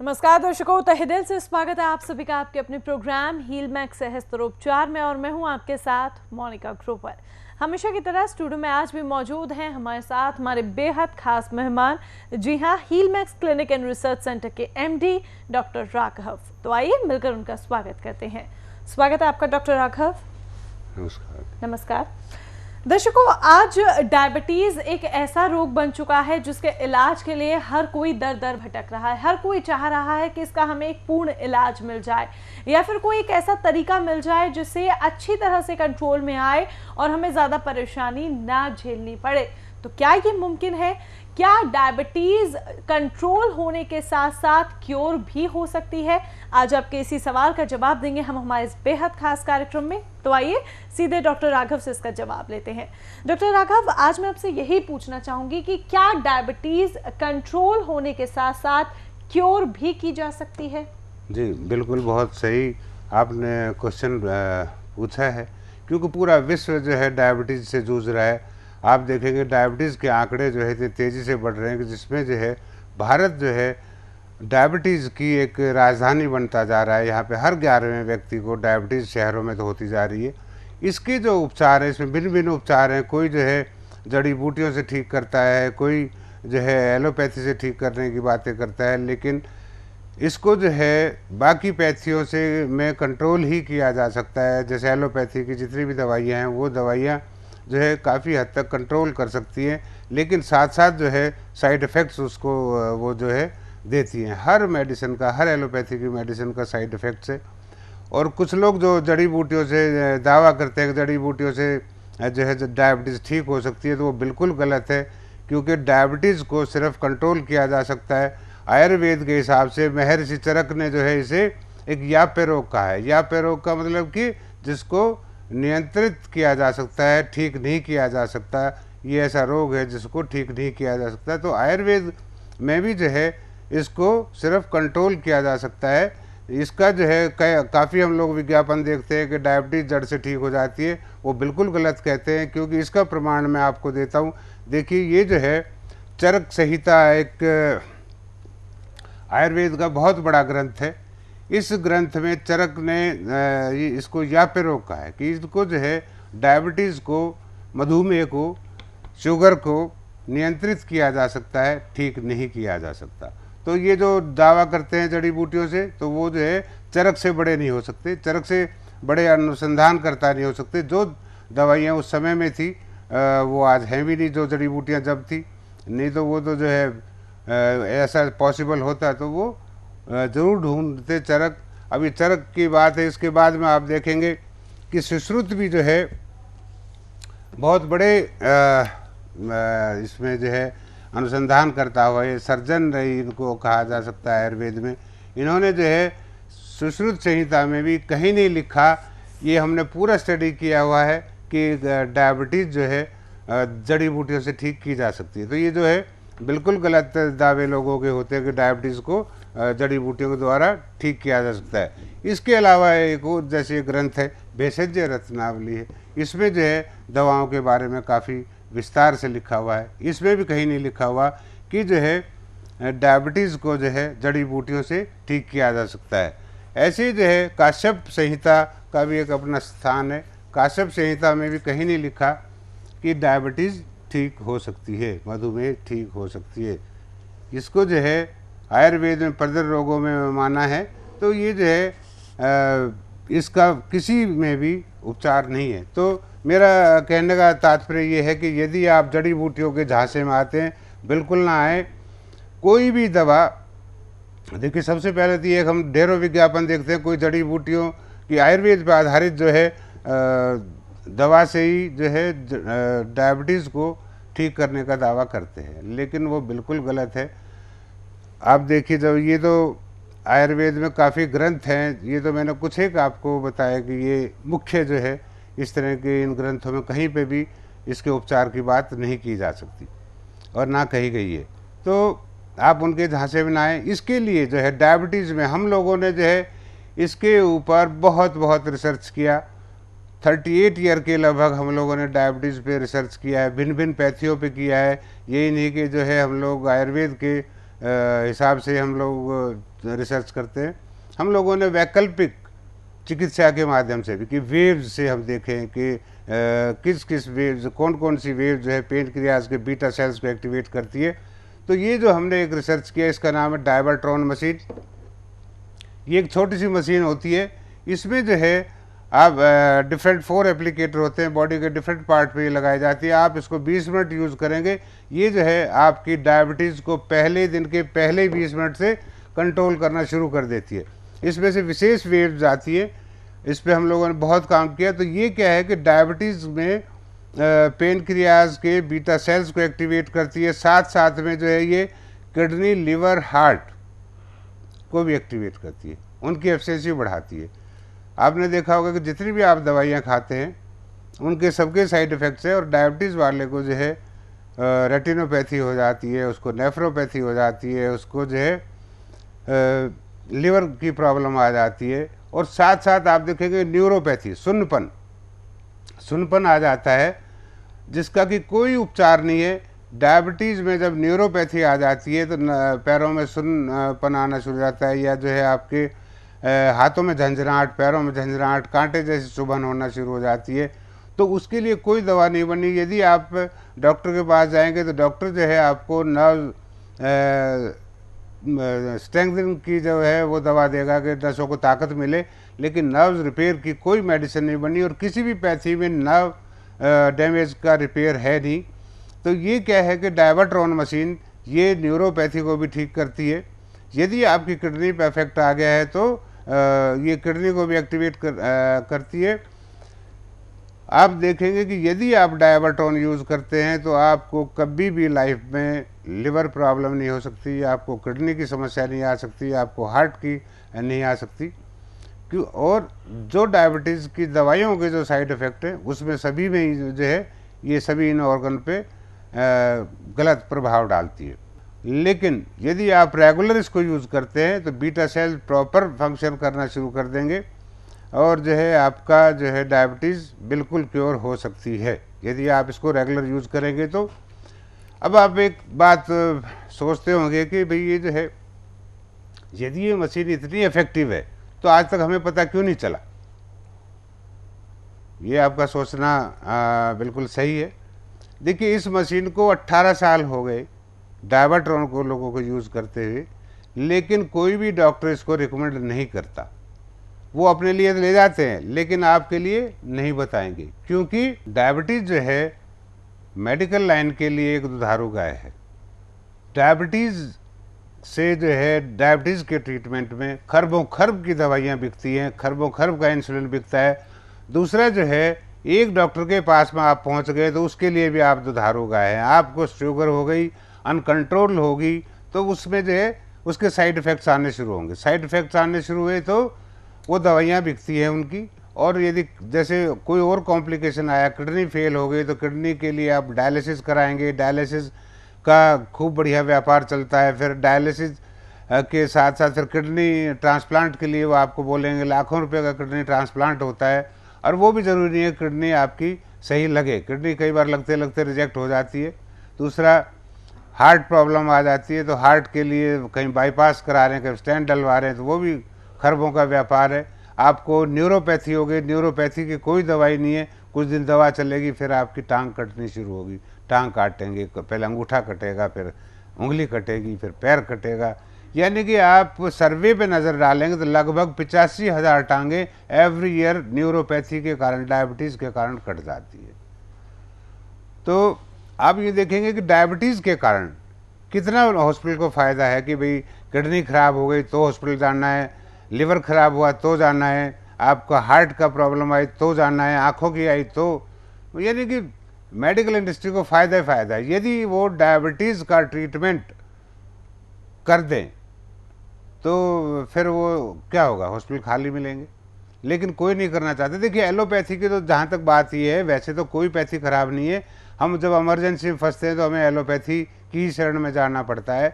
नमस्कार दर्शकों, तहे दिल से स्वागत है आप सभी का आपके अपने प्रोग्राम हील मैक्स सहस्त्रोपचार में। और मैं हूं आपके साथ मोनिका ग्रोवर। हमेशा की तरह स्टूडियो में आज भी मौजूद हैं हमारे साथ हमारे बेहद खास मेहमान। जी हां, Heal Max clinic and research centre के एमडी डॉक्टर राघव। तो आइए मिलकर उनका स्वागत करते हैं। स्वागत है आपका डॉक्टर राघव। नमस्कार। नमस्कार दर्शकों, आज डायबिटीज एक ऐसा रोग बन चुका है जिसके इलाज के लिए हर कोई दर दर भटक रहा है। हर कोई चाह रहा है कि इसका हमें एक पूर्ण इलाज मिल जाए या फिर कोई एक ऐसा तरीका मिल जाए जिससे अच्छी तरह से कंट्रोल में आए और हमें ज़्यादा परेशानी ना झेलनी पड़े। तो क्या ये मुमकिन है? क्या डायबिटीज कंट्रोल होने के साथ साथ क्योर भी हो सकती है? आज आपके इसी सवाल का जवाब देंगे हम हमारे इस बेहद खास कार्यक्रम में। तो आइए सीधे डॉक्टर राघव से इसका जवाब लेते हैं। डॉक्टर राघव, आज मैं आपसे यही पूछना चाहूंगी कि क्या डायबिटीज कंट्रोल होने के साथ साथ क्योर भी की जा सकती है? जी बिल्कुल, बहुत सही आपने क्वेश्चन पूछा है, क्योंकि पूरा विश्व जो है डायबिटीज़ से जूझ रहा है। आप देखेंगे डायबिटीज़ के आंकड़े जो है इतनी तेज़ी से बढ़ रहे हैं कि जिसमें जो है भारत जो है डायबिटीज़ की एक राजधानी बनता जा रहा है। यहाँ पे हर 11वें व्यक्ति को डायबिटीज़ शहरों में तो होती जा रही है। इसके जो उपचार हैं, इसमें भिन्न भिन्न उपचार हैं। कोई जो है जड़ी बूटियों से ठीक करता है, कोई जो है एलोपैथी से ठीक करने की बातें करता है, लेकिन इसको जो है बाकी पैथियों से में कंट्रोल ही किया जा सकता है। जैसे एलोपैथी की जितनी भी दवाइयाँ हैं वो दवाइयाँ जो है काफ़ी हद तक कंट्रोल कर सकती हैं, लेकिन साथ साथ जो है साइड इफ़ेक्ट्स उसको वो जो है देती हैं। हर मेडिसिन का, हर एलोपैथी की मेडिसिन का साइड इफ़ेक्ट्स है। और कुछ लोग जो जड़ी बूटियों से दावा करते हैं कि जड़ी बूटियों से जो है डायबिटीज़ ठीक हो सकती है, तो वो बिल्कुल गलत है, क्योंकि डायबिटीज़ को सिर्फ कंट्रोल किया जा सकता है। आयुर्वेद के हिसाब से महर्षि चरक ने जो है इसे एक याप्य रोग कहा है। याप्य रोग का मतलब कि जिसको नियंत्रित किया जा सकता है, ठीक नहीं किया जा सकता। ये ऐसा रोग है जिसको ठीक नहीं किया जा सकता। तो आयुर्वेद में भी जो है इसको सिर्फ कंट्रोल किया जा सकता है। इसका जो है काफ़ी हम लोग विज्ञापन देखते हैं कि डायबिटीज़ जड़ से ठीक हो जाती है। वो बिल्कुल गलत कहते हैं, क्योंकि इसका प्रमाण मैं आपको देता हूँ। देखिए, ये जो है चरक संहिता एक आयुर्वेद का बहुत बड़ा ग्रंथ है। इस ग्रंथ में चरक ने इसको याप्य रोग कहा है कि इसको जो है डायबिटीज़ को, मधुमेह को, शुगर को नियंत्रित किया जा सकता है, ठीक नहीं किया जा सकता। तो ये जो दावा करते हैं जड़ी बूटियों से, तो वो जो है चरक से बड़े नहीं हो सकते, चरक से बड़े अनुसंधानकर्ता नहीं हो सकते। जो दवाइयाँ उस समय में थी वो आज हैं भी नहीं, जो जड़ी बूटियाँ जब थी। नहीं तो वो तो जो है ऐसा पॉसिबल होता तो वो ज़रूर ढूंढते चरक। अभी चरक की बात है, इसके बाद में आप देखेंगे कि सुश्रुत भी जो है बहुत बड़े इसमें जो है अनुसंधान करता हुआ, ये सर्जन रही इनको कहा जा सकता है आयुर्वेद में। इन्होंने जो है सुश्रुत संहिता में भी कहीं नहीं लिखा, ये हमने पूरा स्टडी किया हुआ है कि डायबिटीज़ जो है जड़ी बूटियों से ठीक की जा सकती है। तो ये जो है बिल्कुल गलत दावे लोगों के होते हैं कि डायबिटीज़ को जड़ी बूटियों के द्वारा ठीक किया जा सकता है। इसके अलावा एक और जैसे ग्रंथ है भेषज रत्नावली है, इसमें जो है दवाओं के बारे में काफ़ी विस्तार से लिखा हुआ है। इसमें भी कहीं नहीं लिखा हुआ कि जो है डायबिटीज़ को जो है जड़ी बूटियों से ठीक किया जा सकता है। ऐसे ही जो है काश्यप संहिता का भी एक अपना स्थान है। काश्यप संहिता में भी कहीं नहीं लिखा कि डायबिटीज़ ठीक हो सकती है, मधुमेह ठीक हो सकती है। इसको जो है आयुर्वेद में प्रदर रोगों में माना है। तो ये जो है इसका किसी में भी उपचार नहीं है। तो मेरा कहने का तात्पर्य ये है कि यदि आप जड़ी बूटियों के झांसे में आते हैं, बिल्कुल ना आए। कोई भी दवा, देखिए सबसे पहले तो ये हम ढेरों विज्ञापन देखते हैं, कोई जड़ी बूटियों की आयुर्वेद पर आधारित जो है दवा से ही जो है डायबिटीज़ को ठीक करने का दावा करते हैं, लेकिन वो बिल्कुल गलत है। आप देखिए, जब ये तो आयुर्वेद में काफ़ी ग्रंथ हैं, ये तो मैंने कुछ एक आपको बताया कि ये मुख्य जो है इस तरह के इन ग्रंथों में कहीं पे भी इसके उपचार की बात नहीं की जा सकती और ना कही गई है। तो आप उनके झांसे में ना आए। इसके लिए जो है डायबिटीज़ में हम लोगों ने जो है इसके ऊपर बहुत रिसर्च किया। 38 ईयर के लगभग हम लोगों ने डायबिटीज़ पे रिसर्च किया है, भिन्न भिन्न पैथियों पे किया है। यही नहीं कि जो है हम लोग आयुर्वेद के हिसाब से हम लोग रिसर्च करते हैं। हम लोगों ने वैकल्पिक चिकित्सा के माध्यम से भी कि वेव्स से हम देखें कि किस किस वेव्स, कौन कौन सी वेव जो है पेनक्रियाज के बीटा सेल्स को एक्टिवेट करती है। तो ये जो हमने एक रिसर्च किया, इसका नाम है डायवर्ट्रॉन मशीन। ये एक छोटी सी मशीन होती है। इसमें जो है आप डिफरेंट 4 एप्लीकेटर होते हैं, बॉडी के डिफरेंट पार्ट पे ये लगाई जाती है। आप इसको 20 मिनट यूज़ करेंगे, ये जो है आपकी डायबिटीज़ को पहले दिन के पहले 20 मिनट से कंट्रोल करना शुरू कर देती है। इसमें से विशेष वेव्स आती है, इस पर हम लोगों ने बहुत काम किया। तो ये क्या है कि डायबिटीज़ में पेनक्रियाज के बीटा सेल्स को एक्टिवेट करती है, साथ साथ में जो है ये किडनी, लिवर, हार्ट को भी एक्टिवेट करती है, उनकी एफिशिएंसी बढ़ाती है। आपने देखा होगा कि जितनी भी आप दवाइयाँ खाते हैं उनके सबके साइड इफ़ेक्ट्स है, और डायबिटीज़ वाले को जो है रेटिनोपैथी हो जाती है, उसको नेफ्रोपैथी हो जाती है, उसको जो है लिवर की प्रॉब्लम आ जाती है, और साथ साथ आप देखेंगे न्यूरोपैथी, सुन्नपन आ जाता है जिसका कि कोई उपचार नहीं है। डायबिटीज़ में जब न्यूरोपैथी आ जाती है तो पैरों में सुन्नपन आना शुरू हो जाता है, या जो है आपके हाथों में झंझनाहट, पैरों में झंझनाहट, कांटे जैसी चुभन होना शुरू हो जाती है। तो उसके लिए कोई दवा नहीं बनी। यदि आप डॉक्टर के पास जाएंगे तो डॉक्टर जो है आपको नर्व स्ट्रेंथनिंग की जो है वो दवा देगा कि नसों को ताकत मिले, लेकिन नर्व्स रिपेयर की कोई मेडिसिन नहीं बनी, और किसी भी पैथी में नर्व डैमेज का रिपेयर है नहीं। तो ये क्या है कि डायवर्ट्रॉन मशीन ये न्यूरोपैथी को भी ठीक करती है। यदि आपकी किडनी पे इफेक्ट आ गया है तो ये किडनी को भी एक्टिवेट करती है। आप देखेंगे कि यदि आप डायवर्ट्रॉन यूज़ करते हैं तो आपको कभी भी लाइफ में लिवर प्रॉब्लम नहीं हो सकती, आपको किडनी की समस्या नहीं आ सकती, आपको हार्ट की नहीं आ सकती। क्यों? और जो डायबिटीज़ की दवाइयों के जो साइड इफ़ेक्ट है उसमें सभी में जो है ये सभी इन ऑर्गन पे गलत प्रभाव डालती है। लेकिन यदि आप रेगुलर इसको यूज़ करते हैं तो बीटा सेल प्रॉपर फंक्शन करना शुरू कर देंगे, और जो है आपका जो है डायबिटीज़ बिल्कुल क्योर हो सकती है यदि आप इसको रेगुलर यूज़ करेंगे। तो अब आप एक बात सोचते होंगे कि भाई ये जो है, यदि ये मशीन इतनी इफेक्टिव है तो आज तक हमें पता क्यों नहीं चला। ये आपका सोचना बिल्कुल सही है। देखिए, इस मशीन को 18 साल हो गए डायवर्ट्रॉन को लोगों को यूज़ करते हुए, लेकिन कोई भी डॉक्टर इसको रिकमेंड नहीं करता। वो अपने लिए ले जाते हैं लेकिन आपके लिए नहीं बताएंगे, क्योंकि डायबिटीज़ जो है मेडिकल लाइन के लिए एक दुधारू गाय है। डायबिटीज़ से जो है डायबिटीज़ के ट्रीटमेंट में खरबों खरब की दवाइयाँ बिकती हैं, खरबों खरब का इंसुलिन बिकता है। दूसरा जो है, एक डॉक्टर के पास में आप पहुंच गए तो उसके लिए भी आप दुधारू गाय हैं। आपको शुगर हो गई, अनकंट्रोल होगी, तो उसमें जो है उसके साइड इफ़ेक्ट्स आने शुरू होंगे। साइड इफ़ेक्ट्स आने शुरू हुए तो वो दवाइयाँ बिकती हैं उनकी। और यदि जैसे कोई और कॉम्प्लिकेशन आया, किडनी फेल हो गई, तो किडनी के लिए आप डायलिसिस कराएंगे। डायलिसिस का खूब बढ़िया व्यापार चलता है। फिर डायलिसिस के साथ साथ फिर किडनी ट्रांसप्लांट के लिए वो आपको बोलेंगे, लाखों रुपए का किडनी ट्रांसप्लांट होता है, और वो भी ज़रूरी नहीं है किडनी आपकी सही लगे। किडनी कई बार लगते लगते रिजेक्ट हो जाती है। दूसरा, हार्ट प्रॉब्लम आ जाती है तो हार्ट के लिए कहीं बाईपास करा रहे हैं, कहीं स्टेंट डलवा रहे हैं, तो वो भी खरबों का व्यापार है। आपको न्यूरोपैथी हो गई, न्यूरोपैथी की कोई दवाई नहीं है, कुछ दिन दवा चलेगी, फिर आपकी टांग कटनी शुरू होगी। टांग काटेंगे, पहले अंगूठा कटेगा, फिर उंगली कटेगी, फिर पैर कटेगा। यानी कि आप सर्वे पे नज़र डालेंगे तो लगभग 85,000 टांगें एवरी ईयर न्यूरोपैथी के कारण, डायबिटीज़ के कारण कट जाती है। तो आप ये देखेंगे कि डायबिटीज़ के कारण कितना हॉस्पिटल को फ़ायदा है कि भाई किडनी खराब हो गई तो हॉस्पिटल जाना है, लिवर खराब हुआ तो जाना है, आपका हार्ट का प्रॉब्लम आई तो जाना है, आँखों की आई तो, यानी कि मेडिकल इंडस्ट्री को फ़ायदा ही फ़ायदा है। यदि वो डायबिटीज़ का ट्रीटमेंट कर दें तो फिर वो क्या होगा, हॉस्पिटल खाली मिलेंगे, लेकिन कोई नहीं करना चाहते। देखिए, एलोपैथी की तो जहाँ तक बात ये है, वैसे तो कोई पैथी ख़राब नहीं है। हम जब इमरजेंसी में फंसते हैं तो हमें एलोपैथी की शरण में जाना पड़ता है।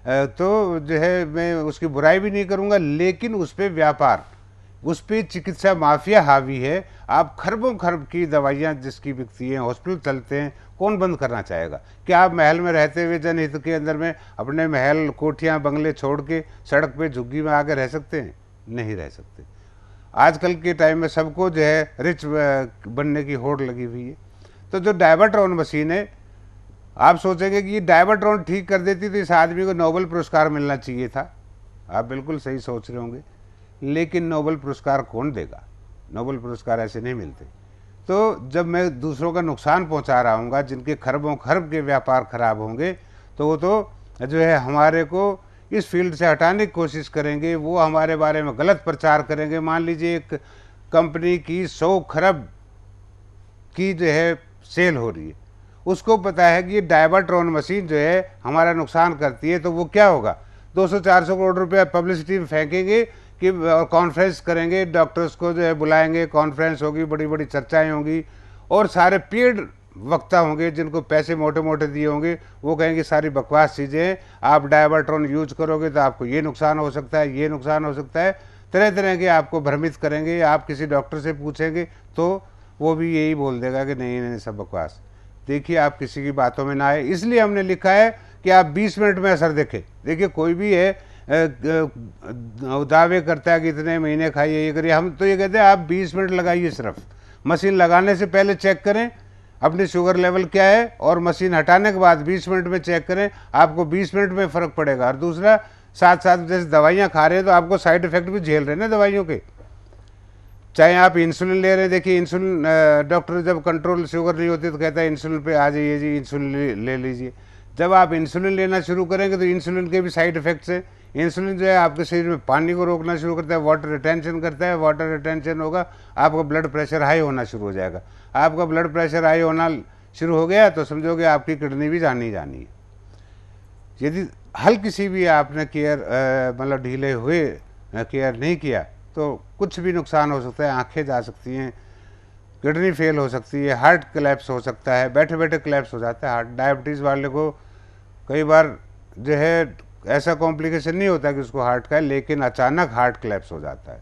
तो जो है मैं उसकी बुराई भी नहीं करूँगा, लेकिन उस पर व्यापार उस पर चिकित्सा माफिया हावी है। आप खरबों खरब की दवाइयाँ जिसकी बिकती हैं, हॉस्पिटल चलते हैं, कौन बंद करना चाहेगा? क्या आप महल में रहते हुए जनहित के अंदर में अपने महल, कोठियाँ, बंगले छोड़ के सड़क पे झुग्गी में आकर रह सकते हैं? नहीं रह सकते। आजकल के टाइम में सबको जो है रिच बनने की होड़ लगी हुई है। तो जो डायवर्ट्रॉन मशीन है, आप सोचेंगे कि ये डायवर्ट्रॉन ठीक कर देती तो इस आदमी को नोबेल पुरस्कार मिलना चाहिए था। आप बिल्कुल सही सोच रहे होंगे, लेकिन नोबेल पुरस्कार कौन देगा? नोबेल पुरस्कार ऐसे नहीं मिलते। तो जब मैं दूसरों का नुकसान पहुंचा रहा हूँगा, जिनके खरबों खरब के व्यापार खराब होंगे, तो वो तो जो है हमारे को इस फील्ड से हटाने की कोशिश करेंगे, वो हमारे बारे में गलत प्रचार करेंगे। मान लीजिए एक कंपनी की 100 खरब की जो है सेल हो रही है, उसको पता है कि ये डायवर्ट्रॉन मशीन जो है हमारा नुकसान करती है, तो वो क्या होगा, 200-400 करोड़ रुपया पब्लिसिटी में फेंकेंगे कि कॉन्फ्रेंस करेंगे, डॉक्टर्स को जो है बुलाएंगे, कॉन्फ्रेंस होगी, बड़ी बड़ी चर्चाएं होंगी, और सारे पेड वक्ता होंगे जिनको पैसे मोटे मोटे दिए होंगे, वो कहेंगे सारी बकवास चीज़ें हैं, आप डायवर्ट्रॉन यूज करोगे तो आपको ये नुकसान हो सकता है, ये नुकसान हो सकता है, तरह तरह के आपको भ्रमित करेंगे। आप किसी डॉक्टर से पूछेंगे तो वो भी यही बोल देगा कि नहीं नहीं सब बकवास। देखिए, आप किसी की बातों में ना आए, इसलिए हमने लिखा है कि आप 20 मिनट में असर देखें। देखिए, कोई भी है दावे करता है कि इतने महीने खाइए, ये करिए, हम तो ये कहते हैं आप 20 मिनट लगाइए। सिर्फ मशीन लगाने से पहले चेक करें अपनी शुगर लेवल क्या है, और मशीन हटाने के बाद 20 मिनट में चेक करें, आपको 20 मिनट में फ़र्क पड़ेगा। और दूसरा, साथ साथ जैसे दवाइयाँ खा रहे हैं तो आपको साइड इफेक्ट भी झेल रहे हैं ना दवाइयों के, चाहे आप इंसुलिन ले रहे हैं। देखिए, इंसुलिन डॉक्टर जब कंट्रोल शुगर नहीं होती तो कहता है इंसुलिन पे आ जाइए जी, इंसुलिन ले लीजिए। जब आप इंसुलिन लेना शुरू करेंगे तो इंसुलिन के भी साइड इफेक्ट्स हैं। इंसुलिन जो है आपके शरीर में पानी को रोकना शुरू करता है, वाटर रिटेंशन करता है। वाटर रिटेंशन होगा, आपका ब्लड प्रेशर हाई होना शुरू हो जाएगा। आपका ब्लड प्रेशर हाई होना शुरू हो गया तो समझोगे आपकी किडनी भी जानी जानी है। यदि हल्की सी भी आपने केयर मतलब ढीले हुए केयर नहीं किया तो कुछ भी नुकसान हो सकता है। आंखें जा सकती हैं, किडनी फेल हो सकती है, हार्ट क्लैप्स हो सकता है, बैठे बैठे क्लैप्स हो जाता है हार्ट। डायबिटीज़ वाले को कई बार जो है ऐसा कॉम्प्लिकेशन नहीं होता कि उसको हार्ट का है, लेकिन अचानक हार्ट क्लैप्स हो जाता है।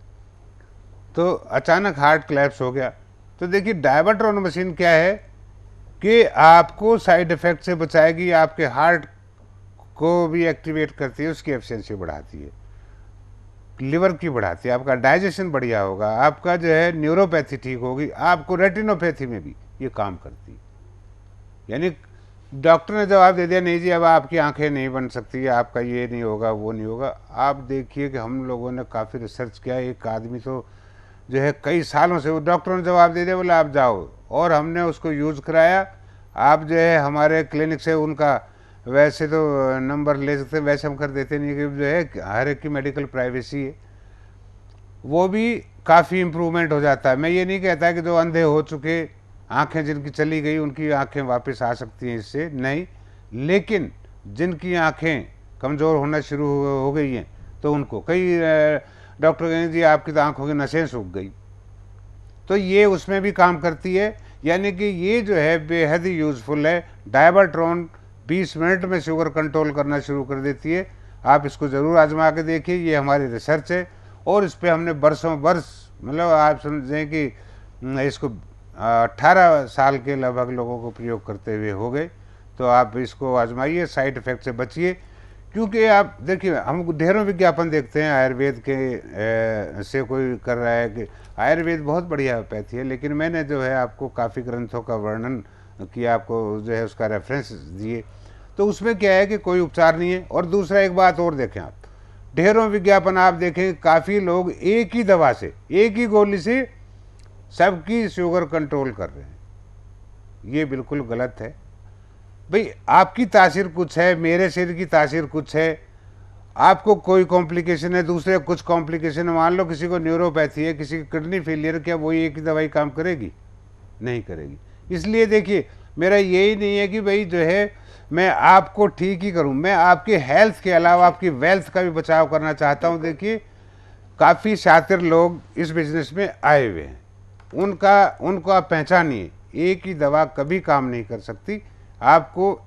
तो अचानक हार्ट क्लैप्स हो गया तो देखिए, डायवर्ट्रॉन मशीन क्या है कि आपको साइड इफ़ेक्ट से बचाएगी, आपके हार्ट को भी एक्टिवेट करती है, उसकी एफिशिएंसी बढ़ाती है, लिवर की बढ़ाती है, आपका डाइजेशन बढ़िया होगा, आपका जो है न्यूरोपैथी ठीक होगी, आपको रेटिनोपैथी में भी ये काम करती है। यानी डॉक्टर ने जवाब दे दिया नहीं जी अब आपकी आंखें नहीं बन सकती, आपका ये नहीं होगा, वो नहीं होगा। आप देखिए कि हम लोगों ने काफ़ी रिसर्च किया, एक आदमी तो जो है कई सालों से, वो डॉक्टर ने जवाब दे दिया, बोले आप जाओ, और हमने उसको यूज़ कराया। आप जो है हमारे क्लिनिक से उनका वैसे तो नंबर ले सकते हैं, वैसे हम कर देते नहीं, कि जो है हर एक की मेडिकल प्राइवेसी है, वो भी काफ़ी इम्प्रूवमेंट हो जाता है। मैं ये नहीं कहता कि जो अंधे हो चुके, आंखें जिनकी चली गई, उनकी आंखें वापस आ सकती हैं इससे, नहीं, लेकिन जिनकी आंखें कमज़ोर होना शुरू हो गई हैं तो उनको कई डॉक्टर कहेंगे जी आपकी तो आंखों की नसें सूख गई, तो ये उसमें भी काम करती है। यानी कि ये जो है बेहद ही यूज़फुल है। डायवर्ट्रॉन 20 मिनट में शुगर कंट्रोल करना शुरू कर देती है। आप इसको ज़रूर आजमा के देखिए, ये हमारी रिसर्च है और इस पर हमने बरसों बरस, मतलब आप समझें कि इसको 18 साल के लगभग लोगों को प्रयोग करते हुए हो गए। तो आप इसको आजमाइए, साइड इफ़ेक्ट से बचिए, क्योंकि आप देखिए हम ढेरों विज्ञापन देखते हैं आयुर्वेद के से कोई कर रहा है कि आयुर्वेद बहुत बढ़िया पैथी है, लेकिन मैंने जो है आपको काफ़ी ग्रंथों का वर्णन किया, आपको जो है उसका रेफरेंस दिए, तो उसमें क्या है कि कोई उपचार नहीं है। और दूसरा एक बात और देखें, आप ढेरों विज्ञापन आप देखें, काफ़ी लोग एक ही दवा से, एक ही गोली से सबकी शुगर कंट्रोल कर रहे हैं। ये बिल्कुल गलत है भाई। आपकी तासीर कुछ है, मेरे शरीर की तासीर कुछ है, आपको कोई कॉम्प्लिकेशन है, दूसरे कुछ कॉम्प्लिकेशन है। मान लो किसी को न्यूरोपैथी है, किसी की किडनी फेलियर, क्या वही एक ही दवाई काम करेगी? नहीं करेगी। इसलिए देखिए, मेरा यही नहीं है कि भाई जो है मैं आपको ठीक ही करूं, मैं आपके हेल्थ के अलावा आपकी वेल्थ का भी बचाव करना चाहता हूं। देखिए, काफ़ी शातिर लोग इस बिजनेस में आए हुए हैं, उनको आप पहचानिए। एक ही दवा कभी काम नहीं कर सकती, आपको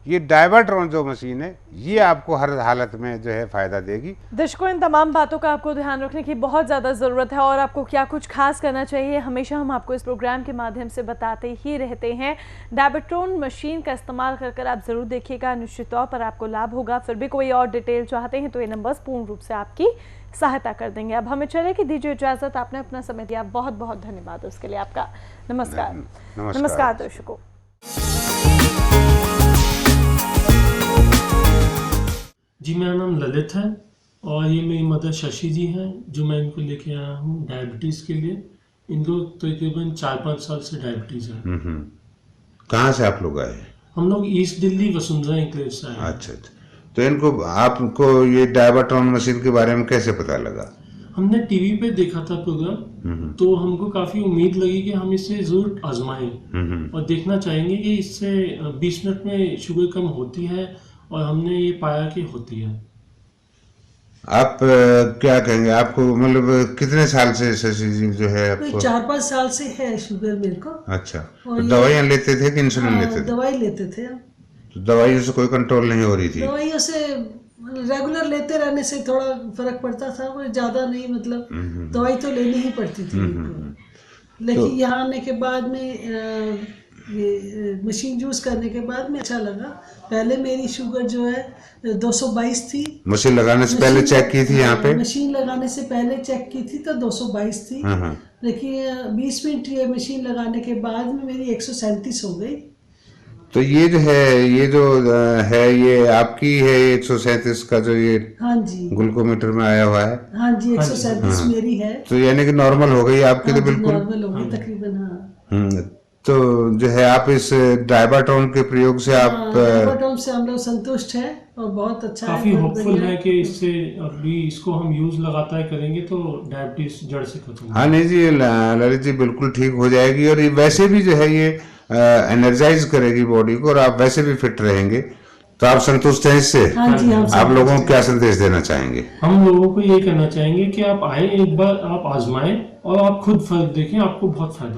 ये डायवर्ट्रॉन जो मशीन है ये आपको हर हालत में जो है फ़ायदा देगी। दर्शकों, इन तमाम बातों का आपको ध्यान रखने की बहुत ज़्यादा ज़रूरत है और आपको क्या कुछ खास करना चाहिए हमेशा हम आपको इस प्रोग्राम के माध्यम से बताते ही रहते हैं। डायवर्ट्रॉन मशीन का इस्तेमाल कर आप ज़रूर देखिएगा, निश्चित तौर पर आपको लाभ होगा। फिर भी कोई और डिटेल चाहते हैं तो ये नंबर्स पूर्ण रूप से आपकी सहायता कर देंगे। अब हमें चले कि दीजिए इजाज़त, आपने अपना समय दिया, बहुत बहुत धन्यवाद उसके लिए आपका। नमस्कार। नमस्कार दर्शकों। जी, मेरा नाम ललित है और ये मेरी मदर शशि जी हैं जो मैं इनको लेके आया हूँ डायबिटीज़ के लिए। इनको तकरीबन 4-5 साल से डायबिटीज़ है। कहाँ से आप लोग आए? हम लोग ईस्ट दिल्ली वसुंधरा एन्क्लेव से आए। अच्छा, तो इनको आपको ये डायवर्ट्रॉन मशीन के बारे में कैसे पता लगा? हमने टीवी पे देखा था प्रोग्राम, तो हमको काफ़ी उम्मीद लगी कि हम इसे ज़रूर आजमाएं और देखना चाहेंगे कि इससे 20 मिनट में शुगर कम होती है और हमने ये पाया कि होती है। आप क्या कहेंगे, आपको मतलब कितने साल से शशि जी जो है आपको? 4-5 साल से है शुगर मेरे को। अच्छा, तो दवाइयाँ लेते थे कि इंसुलिन लेते थे? दवाई लेते थे। तो दवाइयों से कोई कंट्रोल नहीं हो रही थी? दवाइयों से रेगुलर लेते रहने से थोड़ा फर्क पड़ता था, पर ज्यादा नहीं, मतलब दवाई तो लेनी ही पड़ती थी उनको। लेकिन यहाँ आने के बाद में ये मशीन यूज करने के बाद में अच्छा लगा। पहले मेरी शुगर जो है 222 थी। मशीन लगाने से पहले चेक की थी यहाँ पे? मशीन लगाने से पहले चेक की थी तो 222 थी, लेकिन 20 मिनट ये मशीन लगाने के बाद में मेरी 137 हो गई। तो ये जो है ये आपकी है 137 का जो ये हाँ जी ग्लूकोमीटर में आया हुआ है? हाँ जी 137 मेरी है। तो यानी कि नॉर्मल हो गई आपके लिए? बिल्कुल नॉर्मल हो गई तकरीबन। हाँ, तो जो है आप इस डायवर्ट्रॉन के प्रयोग से आप डायवर्ट्रॉन से हम लोग संतुष्ट हैं और बहुत अच्छा काफ़ी होपफुल है कि इससे अभी इसको हम यूज़ लगातार करेंगे तो डायबिटीज़ जड़ से खत्म। हाँ नहीं जी, ललित जी बिल्कुल ठीक हो जाएगी और ये वैसे भी जो है ये एनर्जाइज करेगी बॉडी को और आप वैसे भी फिट रहेंगे। तो आप संतुष्ट हैं इससे? हाँ जी, आप लोगों को क्या संदेश देना चाहेंगे? हम लोगों को ये कहना चाहेंगे कि आप आए, एक बार आप आजमाएं और आप खुद फर्क देखें, आपको बहुत फायदा